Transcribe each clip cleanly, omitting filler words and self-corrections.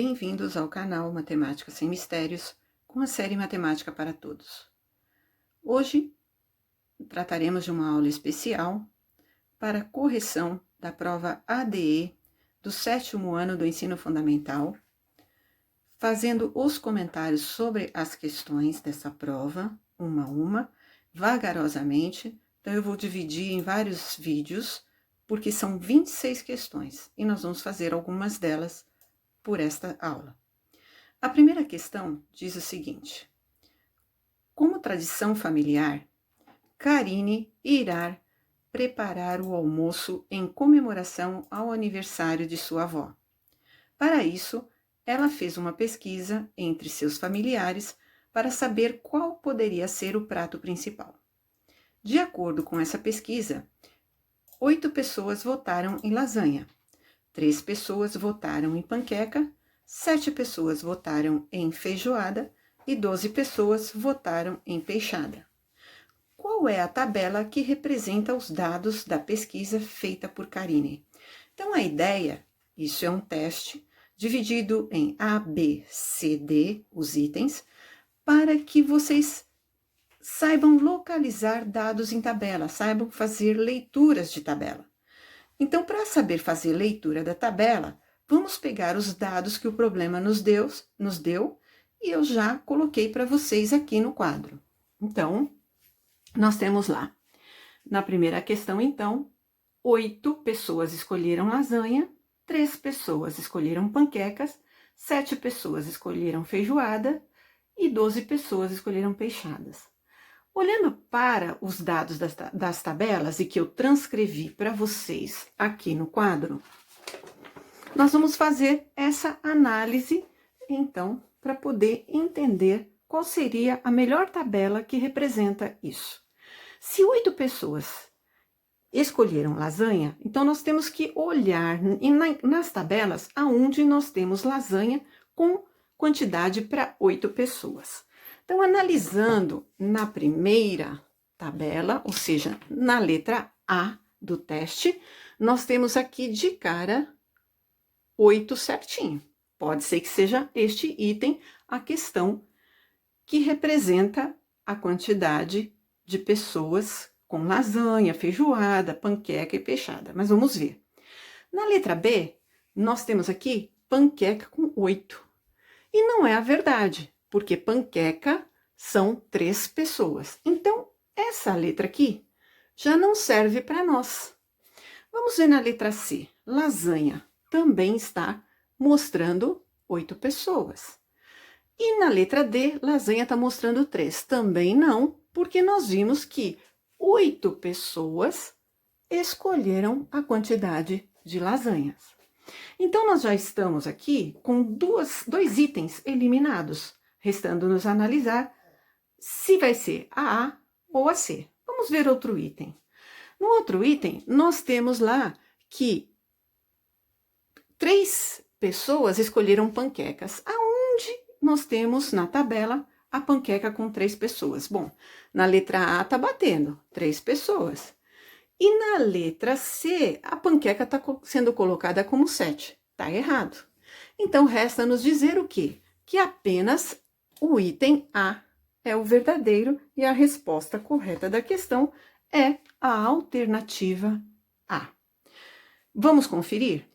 bem-vindos ao canal Matemática Sem Mistérios, com a série Matemática para Todos. Hoje, trataremos de uma aula especial para correção da prova ADE do 7º ano do Ensino Fundamental, fazendo os comentários sobre as questões dessa prova, uma a uma, vagarosamente. Então, eu vou dividir em vários vídeos, porque são 26 questões, e nós vamos fazer algumas delas por esta aula. A primeira questão diz o seguinte: como tradição familiar, Karine irá preparar o almoço em comemoração ao aniversário de sua avó. Para isso, ela fez uma pesquisa entre seus familiares para saber qual poderia ser o prato principal. De acordo com essa pesquisa, 8 pessoas votaram em lasanha, 3 pessoas votaram em panqueca, 7 pessoas votaram em feijoada e 12 pessoas votaram em peixada. Qual é a tabela que representa os dados da pesquisa feita por Karine? Então, a ideia, isso é um teste, dividido em A, B, C, D, os itens, para que vocês saibam localizar dados em tabela, saibam fazer leituras de tabela. Então, para saber fazer leitura da tabela, vamos pegar os dados que o problema nos deu e eu já coloquei para vocês aqui no quadro. Então, nós temos lá, na primeira questão, então, 8 pessoas escolheram lasanha, 3 pessoas escolheram panquecas, 7 pessoas escolheram feijoada e 12 pessoas escolheram peixadas. Olhando para os dados das tabelas e que eu transcrevi para vocês aqui no quadro, nós vamos fazer essa análise, então, para poder entender qual seria a melhor tabela que representa isso. Se 8 pessoas escolheram lasanha, então nós temos que olhar nas tabelas aonde nós temos lasanha com quantidade para 8 pessoas. Então, analisando na primeira tabela, ou seja, na letra A do teste, nós temos aqui de cara 8 certinho. Pode ser que seja este item a questão que representa a quantidade de pessoas com lasanha, feijoada, panqueca e peixada. Mas vamos ver. Na letra B, nós temos aqui panqueca com 8. E não é a verdade, porque panqueca são 3 pessoas. Então, essa letra aqui já não serve para nós. Vamos ver na letra C. Lasanha também está mostrando 8 pessoas. E na letra D, lasanha está mostrando 3. Também não, porque nós vimos que 8 pessoas escolheram a quantidade de lasanhas. Então, nós já estamos aqui com dois itens eliminados, restando-nos analisar se vai ser a A ou a C. Vamos ver outro item. No outro item, nós temos lá que 3 pessoas escolheram panquecas. Aonde nós temos na tabela a panqueca com 3 pessoas? Bom, na letra A tá batendo 3 pessoas. E na letra C, a panqueca está sendo colocada como 7. Está errado. Então, resta nos dizer o quê? Que apenas o item A é o verdadeiro e a resposta correta da questão é a alternativa A. Vamos conferir?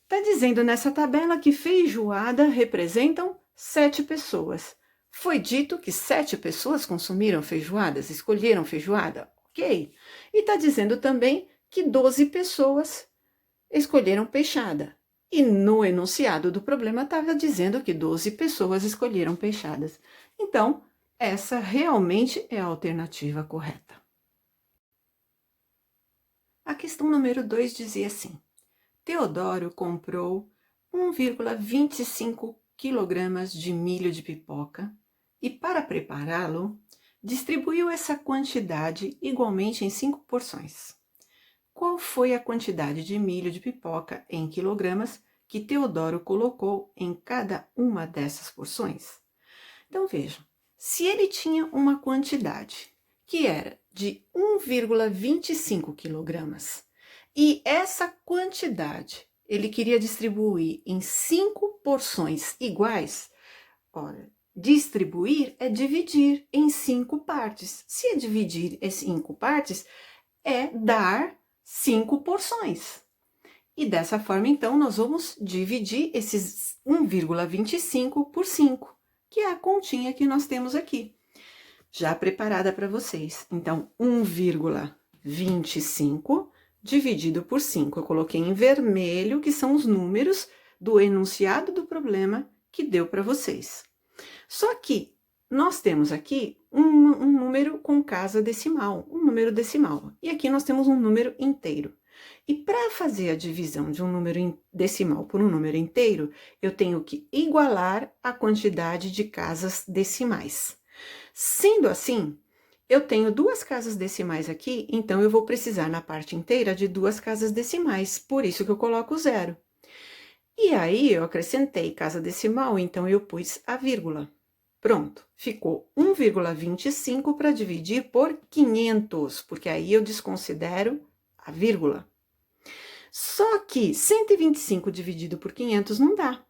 Está dizendo nessa tabela que feijoada representam 7 pessoas. Foi dito que 7 pessoas consumiram feijoadas, escolheram feijoada? Ok. E está dizendo também que 12 pessoas escolheram peixada. E no enunciado do problema estava dizendo que 12 pessoas escolheram peixadas. Então, essa realmente é a alternativa correta. A questão número 2 dizia assim: Teodoro comprou 1,25 kg de milho de pipoca e, para prepará-lo, distribuiu essa quantidade igualmente em 5 porções. Qual foi a quantidade de milho de pipoca em quilogramas que Teodoro colocou em cada uma dessas porções? Então, vejam, se ele tinha uma quantidade que era de 1,25 quilogramas e essa quantidade ele queria distribuir em 5 porções iguais. Ora, distribuir é dividir em 5 partes. Se é dividir em 5 partes, é dar 5 porções. E dessa forma, então, nós vamos dividir esses 1,25 por 5, que é a continha que nós temos aqui, já preparada para vocês. Então, 1,25 dividido por 5. Eu coloquei em vermelho, que são os números do enunciado do problema que deu para vocês. Só que nós temos aqui um número com casa decimal, um número decimal. E aqui nós temos um número inteiro. E para fazer a divisão de um número decimal por um número inteiro, eu tenho que igualar a quantidade de casas decimais. Sendo assim, eu tenho 2 casas decimais aqui, então eu vou precisar na parte inteira de 2 casas decimais, por isso que eu coloco 0. E aí eu acrescentei casa decimal, então eu pus a vírgula. Pronto, ficou 1,25 para dividir por 500, porque aí eu desconsidero a vírgula. Só que 125 dividido por 500 não dá.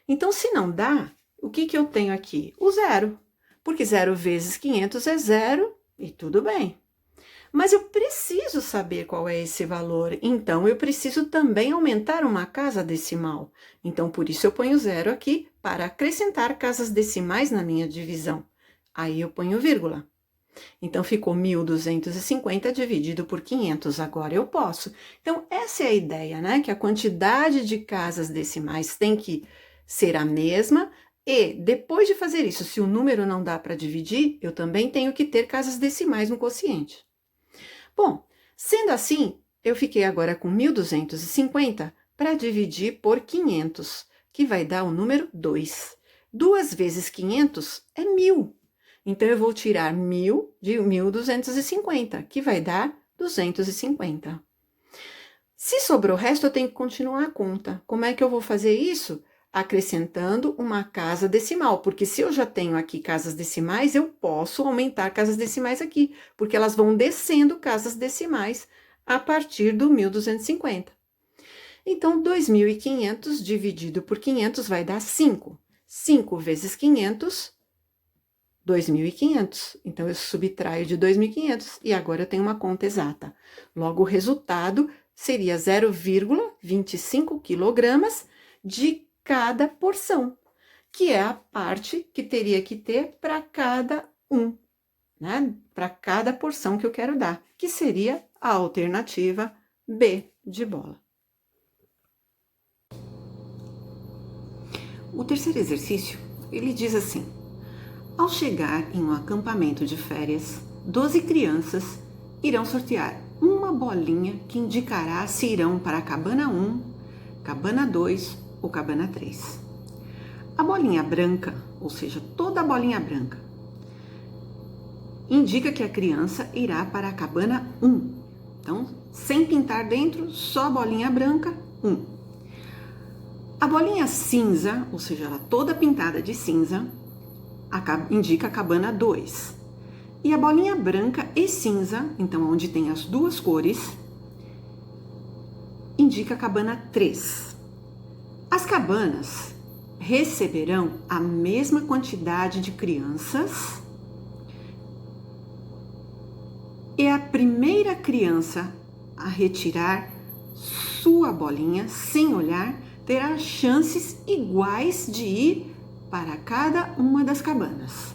Então, se não dá, o que eu tenho aqui? O 0. Porque 0 vezes 500 é 0 e tudo bem. Mas eu preciso saber qual é esse valor, então eu preciso também aumentar uma casa decimal. Então, por isso eu ponho 0 aqui para acrescentar casas decimais na minha divisão. Aí eu ponho vírgula. Então, ficou 1.250 dividido por 500, agora eu posso. Então, essa é a ideia, né? Que a quantidade de casas decimais tem que ser a mesma, e depois de fazer isso, se o número não dá para dividir, eu também tenho que ter casas decimais no quociente. Bom, sendo assim, eu fiquei agora com 1.250 para dividir por 500, que vai dar o número 2. 2 vezes 500 é 1.000. Então, eu vou tirar 1.000 de 1.250, que vai dar 250. Se sobrou o resto, eu tenho que continuar a conta. Como é que eu vou fazer isso? Acrescentando uma casa decimal, porque se eu já tenho aqui casas decimais, eu posso aumentar casas decimais aqui, porque elas vão descendo casas decimais a partir do 1.250. Então, 2.500 dividido por 500 vai dar 5. 5 vezes 500, 2.500. Então, eu subtraio de 2.500 e agora eu tenho uma conta exata. Logo, o resultado seria 0,25 quilogramas de cada porção, que é a parte que teria que ter para cada né? Para cada porção que eu quero dar, que seria a alternativa B de bola. O terceiro exercício, ele diz assim: ao chegar em um acampamento de férias, 12 crianças irão sortear uma bolinha que indicará se irão para a cabana 1, cabana 2 ou cabana 3. A bolinha branca, ou seja, toda a bolinha branca, indica que a criança irá para a cabana 1. Então, sem pintar dentro, só a bolinha branca, 1. A bolinha cinza, ou seja, ela toda pintada de cinza, indica a cabana 2. E a bolinha branca e cinza, então onde tem as duas cores, indica a cabana 3. As cabanas receberão a mesma quantidade de crianças e a primeira criança a retirar sua bolinha sem olhar terá chances iguais de ir para cada uma das cabanas.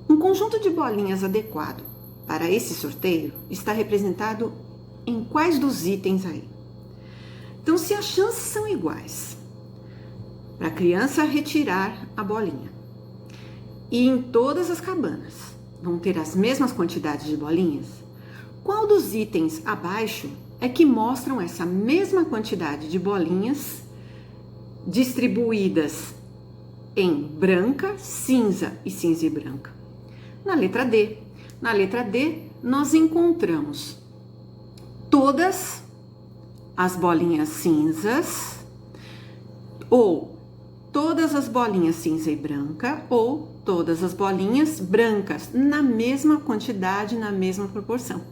Um conjunto de bolinhas adequado para esse sorteio está representado em quais dos itens aí? Então, se as chances são iguais para a criança retirar a bolinha e em todas as cabanas vão ter as mesmas quantidades de bolinhas, qual dos itens abaixo é que mostram essa mesma quantidade de bolinhas distribuídas em branca, cinza e branca? Na letra D. Na letra D, nós encontramos todas as bolinhas cinzas, ou todas as bolinhas cinza e branca, ou todas as bolinhas brancas, na mesma quantidade, na mesma proporção.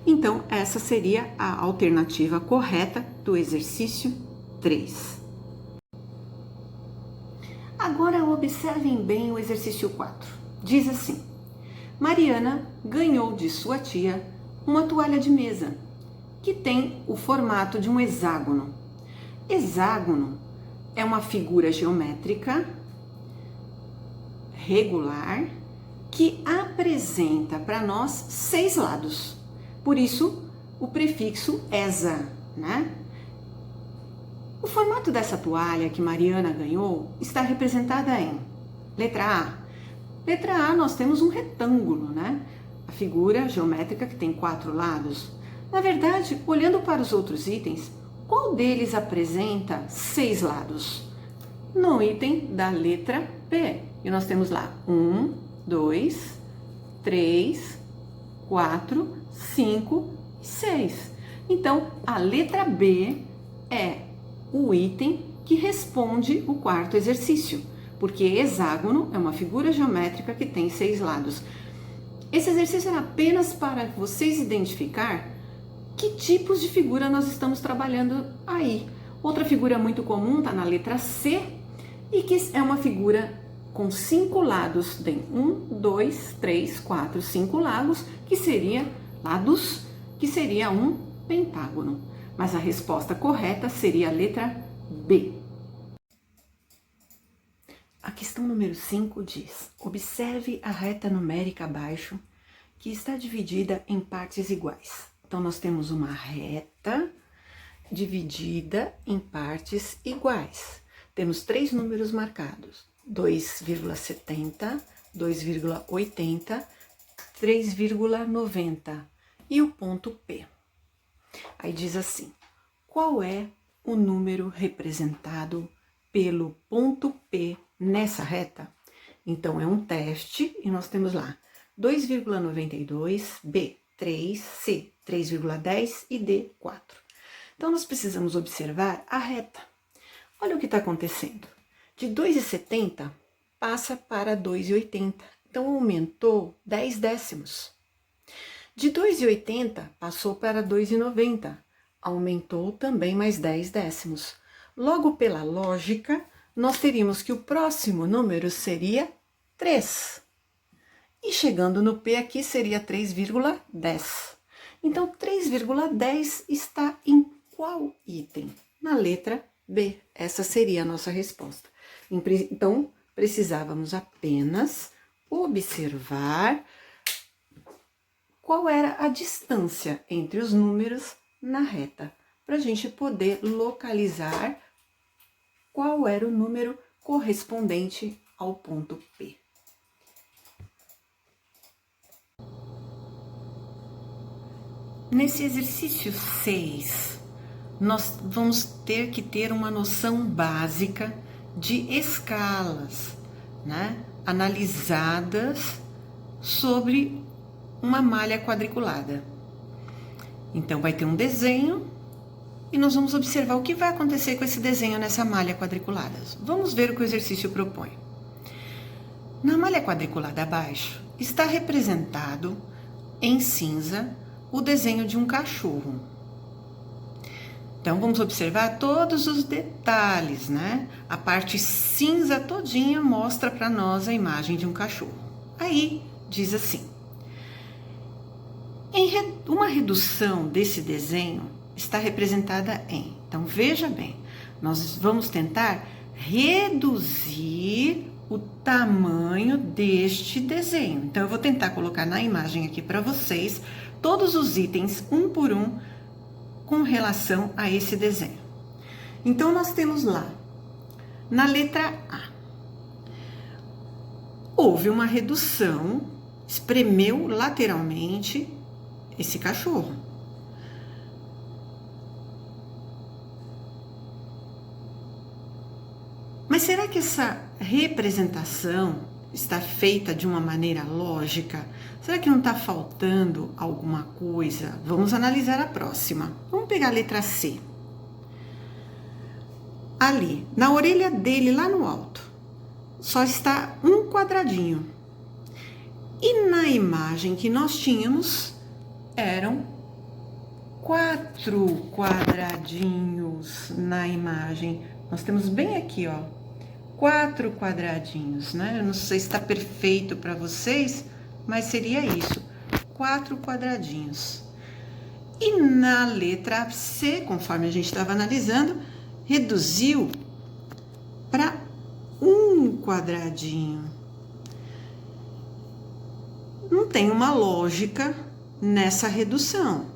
Então, essa seria a alternativa correta do exercício 3. Agora observem bem o exercício 4. Diz assim: Mariana ganhou de sua tia uma toalha de mesa que tem o formato de um hexágono. Hexágono é uma figura geométrica regular que apresenta para nós 6 lados. Por isso, o prefixo exa, né? O formato dessa toalha que Mariana ganhou está representada em letra A. Letra A, nós temos um retângulo, né? A figura geométrica que tem 4 lados. Na verdade, olhando para os outros itens, qual deles apresenta 6 lados? No item da letra B. E nós temos lá 1, 2, 3, 4, 5 e 6. Então, a letra B é o item que responde o quarto exercício, porque hexágono é uma figura geométrica que tem 6 lados. Esse exercício é apenas para vocês identificar que tipos de figura nós estamos trabalhando aí. Outra figura muito comum está na letra C e que é uma figura com 5 lados. Tem 1, 2, 3, 4, 5 lados, que seria um pentágono. Mas a resposta correta seria a letra B. A questão número 5 diz: observe a reta numérica abaixo que está dividida em partes iguais. Então, nós temos uma reta dividida em partes iguais. Temos 3 números marcados: 2,70, 2,80, 3,90 e o ponto P. Aí diz assim: qual é o número representado pelo ponto P nessa reta? Então, é um teste e nós temos lá 2,92, B, 3, C, 3,10 e D, 4. Então, nós precisamos observar a reta. Olha o que está acontecendo. De 2,70 passa para 2,80. Então, aumentou 10 décimos. De 2,80 passou para 2,90. Aumentou também mais 10 décimos. Logo, pela lógica, nós teríamos que o próximo número seria 3. E chegando no P aqui seria 3,10. Então, 3,10 está em qual item? Na letra B. Essa seria a nossa resposta. Então, precisávamos apenas observar qual era a distância entre os números na reta, para a gente poder localizar qual era o número correspondente ao ponto P. Nesse exercício 6, nós vamos ter que ter uma noção básica de escalas, né? Analisadas sobre uma malha quadriculada. Então, vai ter um desenho e nós vamos observar o que vai acontecer com esse desenho nessa malha quadriculada. Vamos ver o que o exercício propõe. Na malha quadriculada abaixo, está representado em cinza o desenho de um cachorro. Então, vamos observar todos os detalhes, né? A parte cinza todinha mostra para nós a imagem de um cachorro. Aí, diz assim: uma redução desse desenho está representada em... Então, veja bem, nós vamos tentar reduzir o tamanho deste desenho. Então, eu vou tentar colocar na imagem aqui para vocês todos os itens, um por um, com relação a esse desenho. Então, nós temos lá, na letra A, houve uma redução, espremeu lateralmente esse cachorro. Mas será que essa representação está feita de uma maneira lógica? Será que não está faltando alguma coisa? Vamos analisar a próxima. Vamos pegar a letra C. Ali, na orelha dele, lá no alto, só está um quadradinho. E na imagem que nós tínhamos, eram 4 quadradinhos na imagem. Nós temos bem aqui, ó, 4 quadradinhos, né? Eu não sei se está perfeito para vocês, mas seria isso, 4 quadradinhos. E na letra C, conforme a gente estava analisando, reduziu para 1 quadradinho. Não tem uma lógica nessa redução,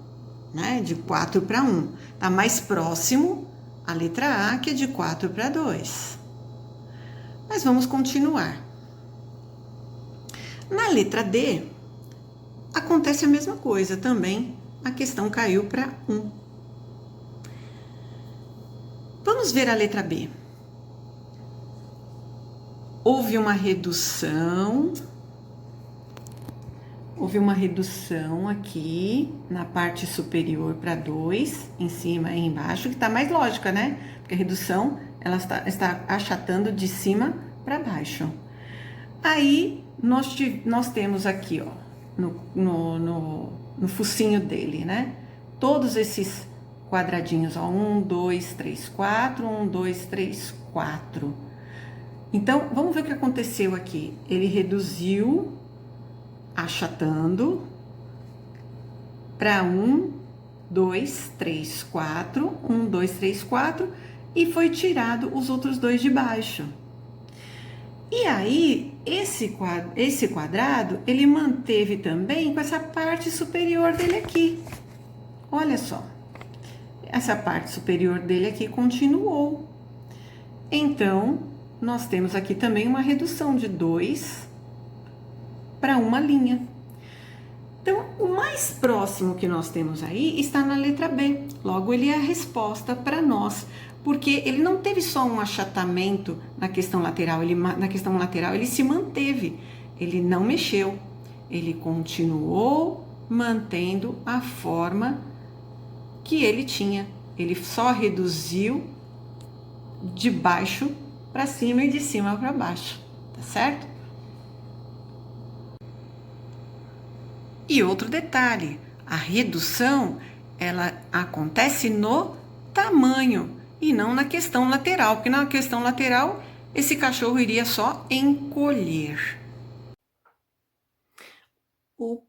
né? De 4 para 1. Está mais próximo a letra A, que é de 4 para 2. Mas vamos continuar. Na letra D, acontece a mesma coisa também. A questão caiu para 1. Vamos ver a letra B. Houve uma redução aqui na parte superior para 2, em cima e embaixo, que está mais lógica, né? Porque a redução ela está achatando de cima para baixo. Aí nós temos aqui, ó, no focinho dele, né? Todos esses quadradinhos, ó, 1, 2, 3, 4, 1, 2, 3, 4. Então, vamos ver o que aconteceu aqui. Ele reduziu, achatando, para 1, 2, 3, 4, 1, 2, 3, 4, e foi tirado os outros dois de baixo. E aí, esse quadrado, ele manteve também com essa parte superior dele aqui. Olha só, essa parte superior dele aqui continuou. Então, nós temos aqui também uma redução de 2 para uma linha. Então, o mais próximo que nós temos aí está na letra B. Logo, ele é a resposta para nós, porque ele não teve só um achatamento na questão lateral, na questão lateral ele se manteve, ele não mexeu, ele continuou mantendo a forma que ele tinha. Ele só reduziu de baixo para cima e de cima para baixo, tá certo? E outro detalhe, a redução, ela acontece no tamanho e não na questão lateral, porque na questão lateral, esse cachorro iria só encolher. O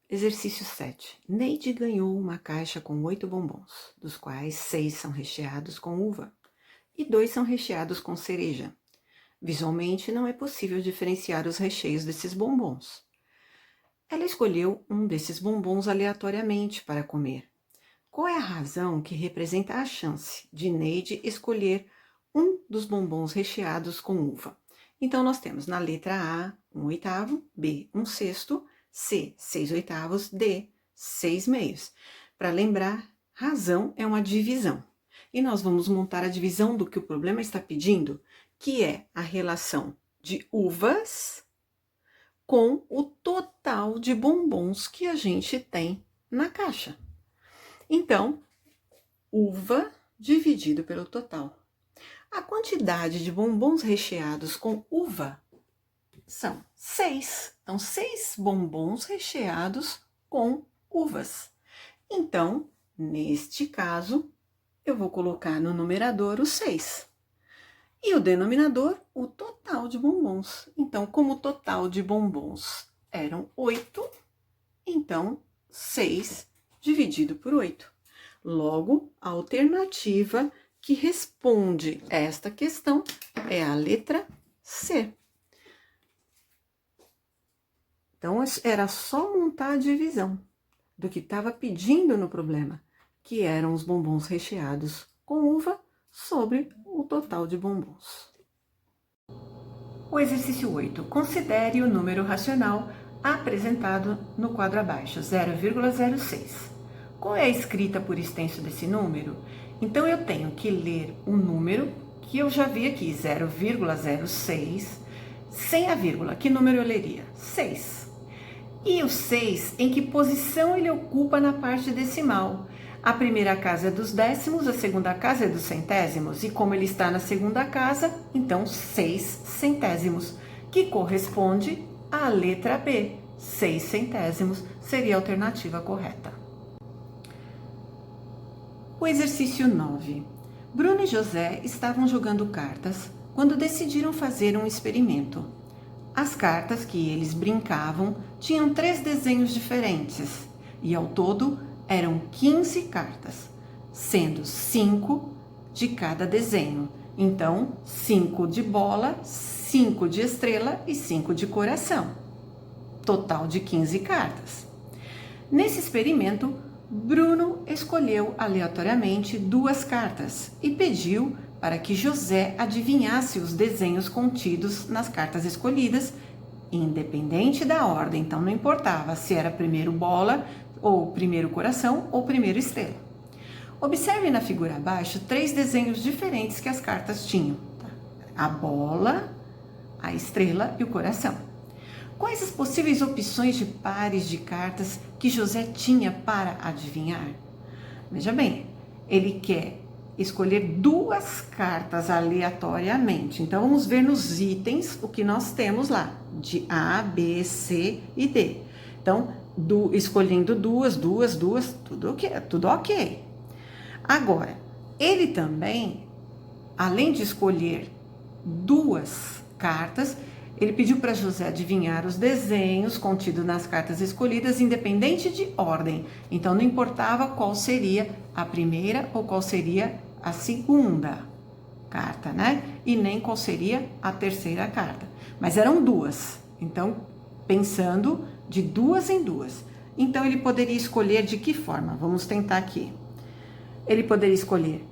exercício 7. Neide ganhou uma caixa com 8 bombons, dos quais 6 são recheados com uva e 2 são recheados com cereja. Visualmente, não é possível diferenciar os recheios desses bombons. Ela escolheu um desses bombons aleatoriamente para comer. Qual é a razão que representa a chance de Neide escolher um dos bombons recheados com uva? Então, nós temos na letra A, 1/8, B, 1/6, C, 6/8, D, 6/2. Para lembrar, razão é uma divisão. E nós vamos montar a divisão do que o problema está pedindo, que é a relação de uvas com o total de bombons que a gente tem na caixa. Então, uva dividido pelo total. A quantidade de bombons recheados com uva são 6. Então, 6 bombons recheados com uvas. Então, neste caso, eu vou colocar no numerador o 6. E o denominador, o total de bombons. Então, como o total de bombons eram 8, então 6 dividido por 8. Logo, a alternativa que responde a esta questão é a letra C. Então, era só montar a divisão do que estava pedindo no problema, que eram os bombons recheados com uva sobre o total de bombons. O exercício 8. Considere o número racional apresentado no quadro abaixo, 0,06. Qual é a escrita por extenso desse número? Então, eu tenho que ler o número que eu já vi aqui, 0,06, sem a vírgula. Que número eu leria? 6. E o 6, em que posição ele ocupa na parte decimal? A primeira casa é dos décimos, a segunda casa é dos centésimos, e como ele está na segunda casa, então 6 centésimos, que corresponde à letra B, 6 centésimos seria a alternativa correta. O exercício 9. Bruno e José estavam jogando cartas quando decidiram fazer um experimento. As cartas que eles brincavam tinham 3 desenhos diferentes e ao todo eram 15 cartas, sendo 5 de cada desenho. Então, 5 de bola, 5 de estrela e 5 de coração. Total de 15 cartas. Nesse experimento, Bruno escolheu aleatoriamente 2 cartas e pediu para que José adivinhasse os desenhos contidos nas cartas escolhidas, independente da ordem. Então, não importava se era primeiro bola, ou primeiro coração, ou primeiro estrela. Observe na figura abaixo 3 desenhos diferentes que as cartas tinham: a bola, a estrela e o coração. Quais as possíveis opções de pares de cartas que José tinha para adivinhar? Veja bem, ele quer escolher 2 cartas aleatoriamente. Então, vamos ver nos itens o que nós temos lá, de A, B, C e D. Então, escolhendo duas, tudo ok. Agora, ele também, além de escolher 2 cartas, ele pediu para José adivinhar os desenhos contidos nas cartas escolhidas, independente de ordem. Então, não importava qual seria a primeira ou qual seria a segunda carta, né? E nem qual seria a terceira carta. Mas eram 2. Então, pensando de 2 em 2. Então, ele poderia escolher de que forma? Vamos tentar aqui. Ele poderia escolher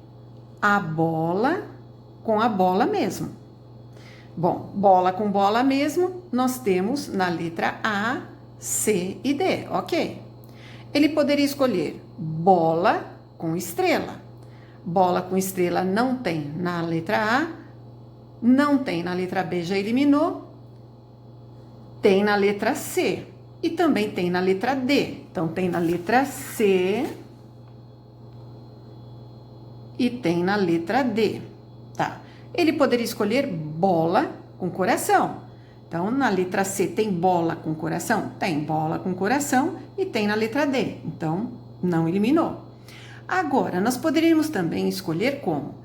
a bola com a bola mesmo. Bom, bola com bola mesmo, nós temos na letra A, C e D, ok? Ele poderia escolher bola com estrela. Bola com estrela não tem na letra A, não tem na letra B, já eliminou, tem na letra C e também tem na letra D. Então, tem na letra C e tem na letra D, tá? Ele poderia escolher bola com coração. Então, na letra C tem bola com coração? Tem bola com coração e tem na letra D. Então, não eliminou. Agora, nós poderíamos também escolher como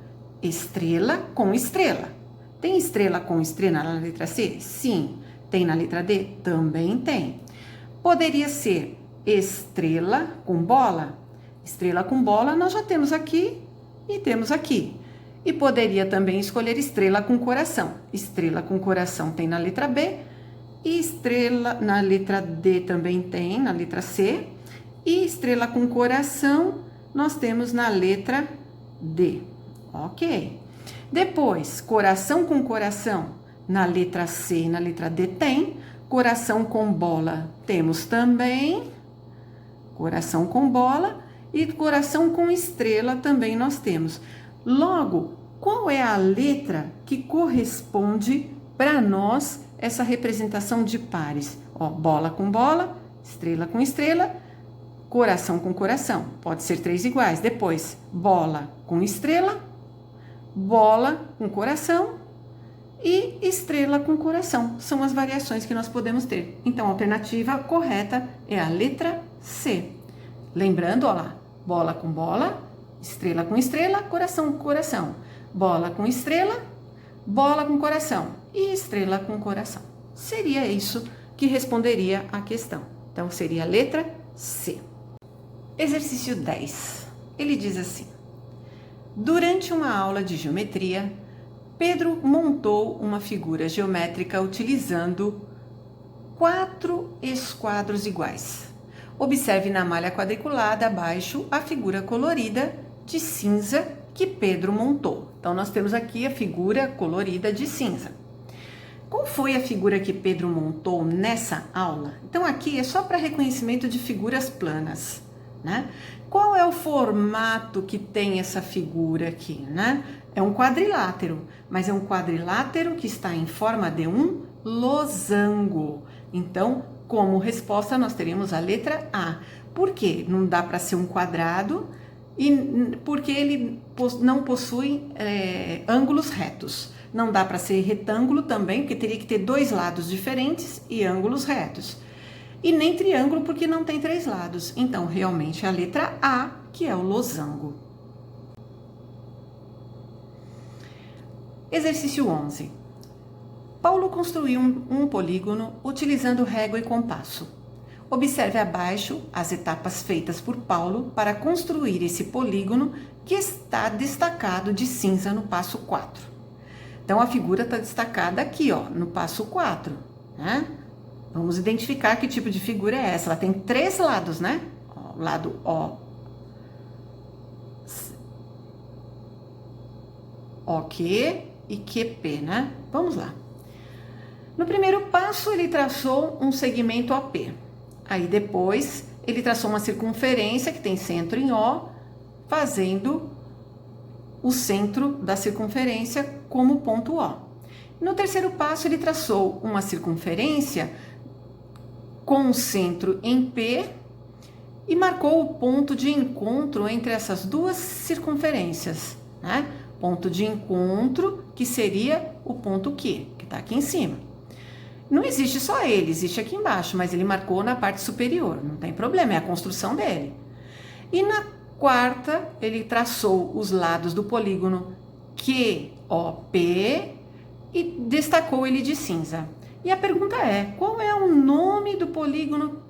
estrela com estrela. Tem estrela com estrela na letra C? Sim. Tem na letra D? Também tem. Poderia ser estrela com bola? Estrela com bola nós já temos aqui e temos aqui. E poderia também escolher estrela com coração. Estrela com coração tem na letra B. E estrela na letra D também tem, na letra C. E estrela com coração nós temos na letra D. Ok. Depois, coração com coração na letra C e na letra D tem. Coração com bola temos também. Coração com bola. E coração com estrela também nós temos. Logo, qual é a letra que corresponde para nós essa representação de pares? Ó, bola com bola, estrela com estrela, coração com coração. Pode ser 3 iguais. Depois, bola com estrela, bola com coração e estrela com coração. São as variações que nós podemos ter. Então, a alternativa correta é a letra C. Lembrando, ó lá, bola com bola, estrela com estrela, coração com coração. Bola com estrela, bola com coração e estrela com coração. Seria isso que responderia a questão. Então, seria a letra C. Exercício 10. Ele diz assim: durante uma aula de geometria, Pedro montou uma figura geométrica utilizando 4 esquadros iguais. Observe na malha quadriculada abaixo a figura colorida de cinza que Pedro montou. Então, nós temos aqui a figura colorida de cinza. Qual foi a figura que Pedro montou nessa aula? Então, aqui é só para reconhecimento de figuras planas, né? Qual é o formato que tem essa figura aqui, né? É um quadrilátero, mas é um quadrilátero que está em forma de um losango. Então, como resposta, nós teríamos a letra A. Por quê? Não dá para ser um quadrado e porque ele não possui ângulos retos. Não dá para ser retângulo também, porque teria que ter 2 lados diferentes e ângulos retos. E nem triângulo porque não tem 3 lados. Então, realmente é a letra A, que é o losango. Exercício 11. Paulo construiu um polígono utilizando régua e compasso. Observe abaixo as etapas feitas por Paulo para construir esse polígono que está destacado de cinza no passo 4. Então, a figura está destacada aqui, ó, no passo 4, né? Vamos identificar que tipo de figura é essa. Ela tem 3 lados, né? O lado OQ e QP, né? Vamos lá. No primeiro passo, ele traçou um segmento OP. Aí depois, ele traçou uma circunferência que tem centro em O, fazendo o centro da circunferência como ponto O. No terceiro passo, ele traçou uma circunferência com o centro em P e marcou o ponto de encontro entre essas duas circunferências, né? Ponto de encontro, que seria o ponto Q, que está aqui em cima. Não existe só ele, existe aqui embaixo, mas ele marcou na parte superior, não tem problema, é a construção dele. E na quarta, ele traçou os lados do polígono QOP e destacou ele de cinza. E a pergunta é, qual é o nome do polígono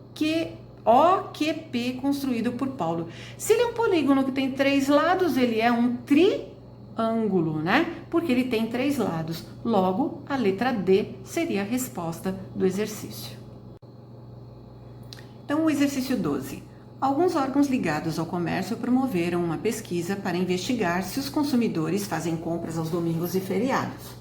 OQP construído por Paulo? Se ele é um polígono que tem 3 lados, ele é um triângulo, né? Porque ele tem 3 lados. Logo, a letra D seria a resposta do exercício. Então, o exercício 12. Alguns órgãos ligados ao comércio promoveram uma pesquisa para investigar se os consumidores fazem compras aos domingos e feriados.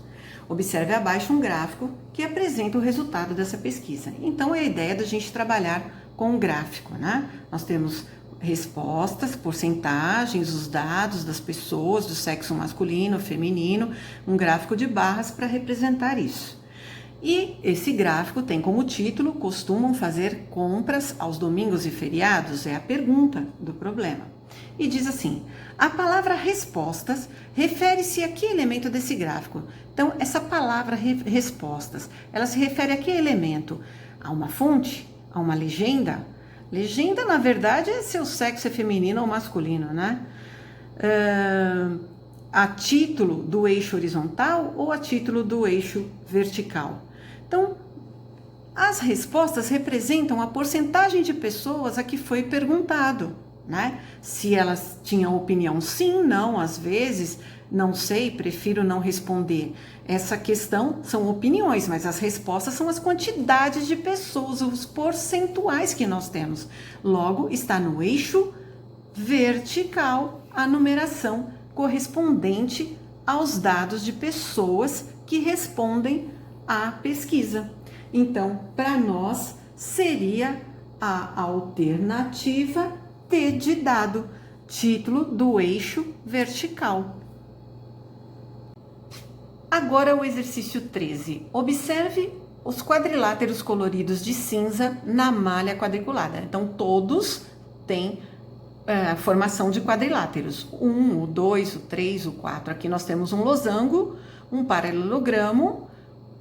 Observe abaixo um gráfico que apresenta o resultado dessa pesquisa. Então, é a ideia da gente trabalhar com um gráfico, né? Nós temos respostas, porcentagens, os dados das pessoas do sexo masculino, feminino, um gráfico de barras para representar isso. E esse gráfico tem como título: costumam fazer compras aos domingos e feriados? É a pergunta do problema. E diz assim: a palavra respostas refere-se a que elemento desse gráfico? Então, essa palavra respostas, ela se refere a que elemento? A uma fonte? A uma legenda? Legenda, na verdade, é se o sexo é feminino ou masculino, né? A título do eixo horizontal ou a título do eixo vertical? Então, as respostas representam a porcentagem de pessoas a que foi perguntado, né? Se elas tinham opinião sim, não, às vezes, não sei, prefiro não responder. Essa questão são opiniões, mas as respostas são as quantidades de pessoas, os percentuais que nós temos. Logo, está no eixo vertical a numeração correspondente aos dados de pessoas que respondem à pesquisa. Então, para nós, seria a alternativa T de dado, título do eixo vertical. Agora o exercício 13. Observe os quadriláteros coloridos de cinza na malha quadriculada. Então, todos têm formação de quadriláteros. O 1, o 2, o 3, o 4. Aqui nós temos um losango, um paralelogramo,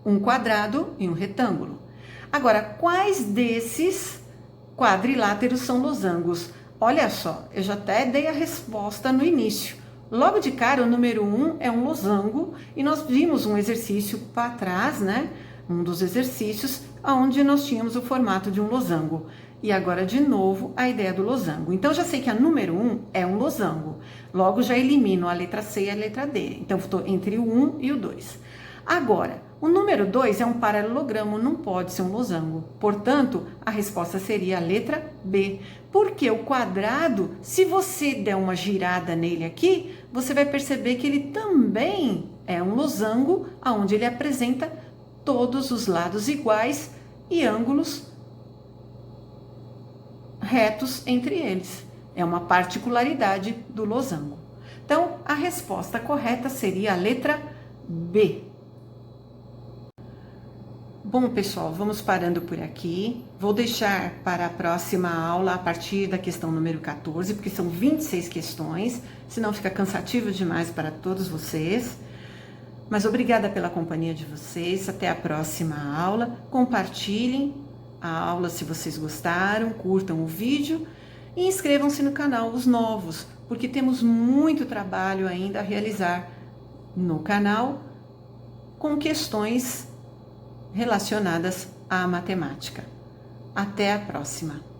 um quadrado e um retângulo. Agora, quais desses quadriláteros são losangos? Olha só, eu já até dei a resposta no início. Logo de cara, o número 1 é um losango e nós vimos um exercício para trás, né? Um dos exercícios onde nós tínhamos o formato de um losango. E agora, de novo, a ideia do losango. Então, já sei que a número 1 é um losango. Logo, já elimino a letra C e a letra D. Então, estou entre o 1 e o 2. Agora, o número 2 é um paralelogramo, não pode ser um losango. Portanto, a resposta seria a letra B. Porque o quadrado, se você der uma girada nele aqui, você vai perceber que ele também é um losango, onde ele apresenta todos os lados iguais e ângulos retos entre eles. É uma particularidade do losango. Então, a resposta correta seria a letra B. Bom, pessoal, vamos parando por aqui. Vou deixar para a próxima aula a partir da questão número 14, porque são 26 questões, senão fica cansativo demais para todos vocês. Mas obrigada pela companhia de vocês. Até a próxima aula. Compartilhem a aula se vocês gostaram, curtam o vídeo e inscrevam-se no canal, os novos, porque temos muito trabalho ainda a realizar no canal com questões relacionadas à matemática. Até a próxima!